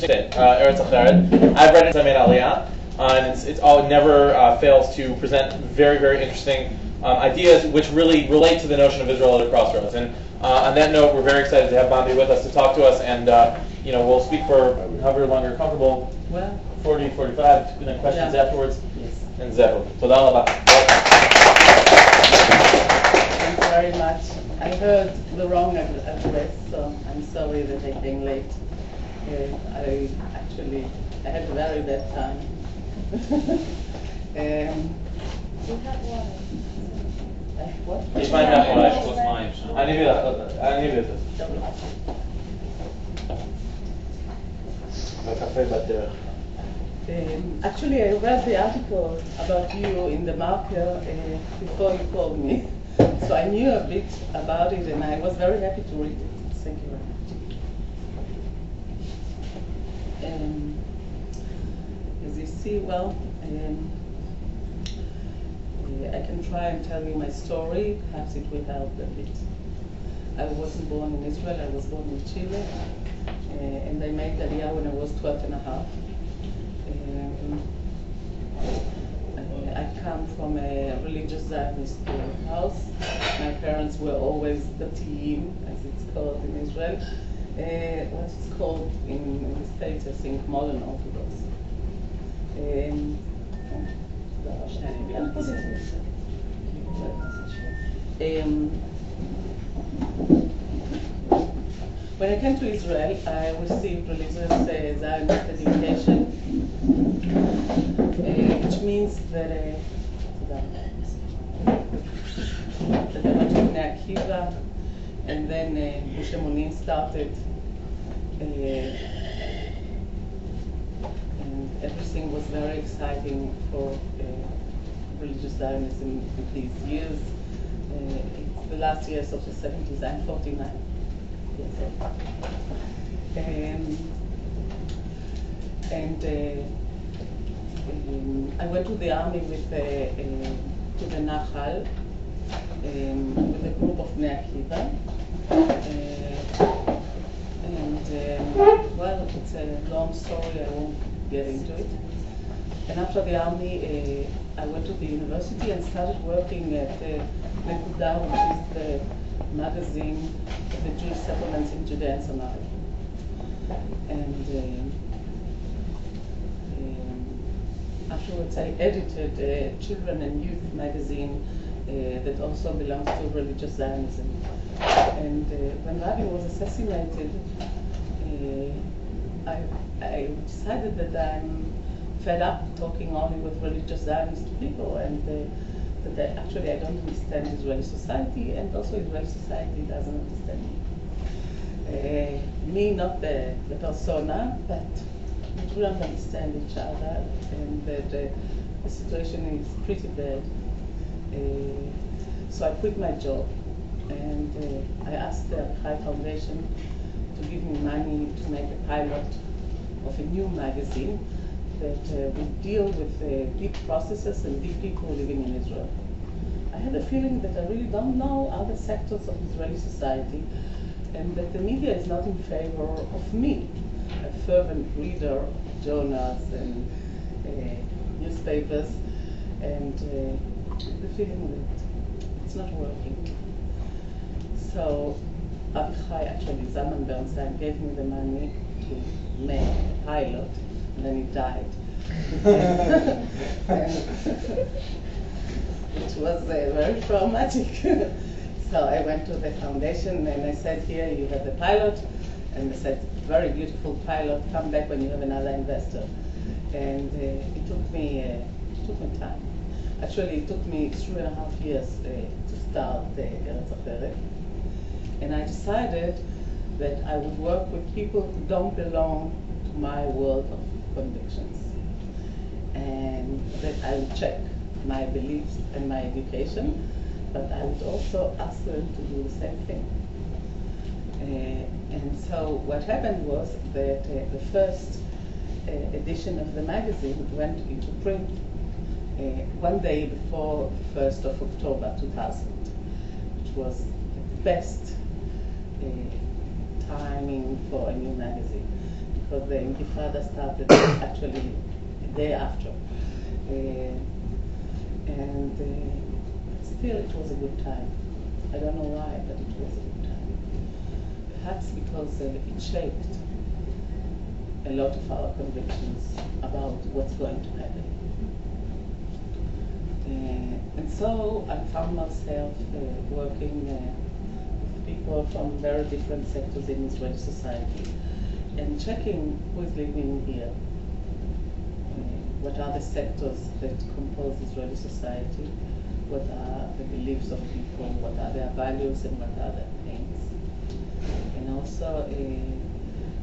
interesting. Eretz Acheret. I've read it since I made Aliyah, and it never fails to present very, very interesting ideas which really relate to the notion of Israel at a crossroads. And on that note, we're very excited to have Bambi with us to talk to us, and we'll speak for however long you're comfortable. Well, 40, 45, and then questions afterwards. Yes. And Zeru. Toda rabah. Thank you very much. I heard the wrong address, so I'm sorry that I came late. I had a very bad time. We have water. What? Ich meine Nachbarn. אני אביא את זה. בקפה בדרך. Actually, I read the article about you in the marker before you called me. So I knew a bit about it, and I was very happy to read it. Thank you very much. As you see, well, I can try and tell you my story. Perhaps it will help a bit. I wasn't born in Israel. I was born in Chile, and I made Aliyah when I was 12 and a half. I come from a religious Zionist house. My parents were always Datiim, as it's called in Israel. What's it called in the States, I think, modern Orthodox. When I came to Israel, I received religious Zionist education, which means that I went to Bnei Akiva, and then Moshe Monin started, and everything was very exciting for religious Zionism in these years. It's the last years of the 70s. I'm 49. I went to the army with to the Nahal with a group of Bnei Akiva, well, it's a long story. I won't get into it. And after the army, I went to the university and started working at Nekuda, which is the magazine of the Jewish settlements in Judea and Samaria. And afterwards, I edited a children and youth magazine that also belongs to religious Zionism. And when Rabin was assassinated, I decided that I'm fed up talking only with religious Zionist people, and that actually I don't understand Israeli society, and also Israeli society doesn't understand me. Me, not the persona, but we don't understand each other, and that the situation is pretty bad. So I quit my job, and I asked the Achai Foundation to give me money to make a pilot of a new magazine that would deal with deep processes and deep people living in Israel. I had a feeling that I really don't know other sectors of Israeli society, and that the media is not in favor of me, a fervent reader of journals and newspapers, and the feeling that it's not working. So Avichai, actually, Zalman Bernstein, gave me the money to make a pilot, and then he died. Which was very traumatic. So I went to the foundation and I said, here you have the pilot. And they said, very beautiful pilot, come back when you have another investor. And it took me time. Actually, it took me 3.5 years to start the Eretz Acheret. And I decided that I would work with people who don't belong to my world of convictions. And that I would check my beliefs and my education, but I would also ask them to do the same thing. And so what happened was that the first edition of the magazine went into print one day before the 1st of October 2000, which was the best timing for a new magazine, because the Intifada started actually a day after. Still it was a good time. I don't know why, but it was a good time. Perhaps because it shaped a lot of our convictions about what's going to happen. And so I found myself working with people from very different sectors in Israeli society and checking who is living here. What are the sectors that compose Israeli society? What are the beliefs of people? What are their values and what are their aims? And also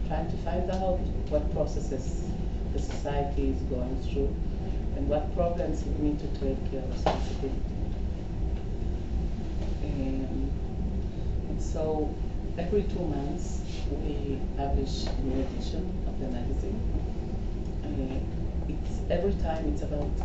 trying to find out what processes the society is going through and what problems we need to take responsibility. And so every 2 months we publish a new edition of the magazine. Every time it's about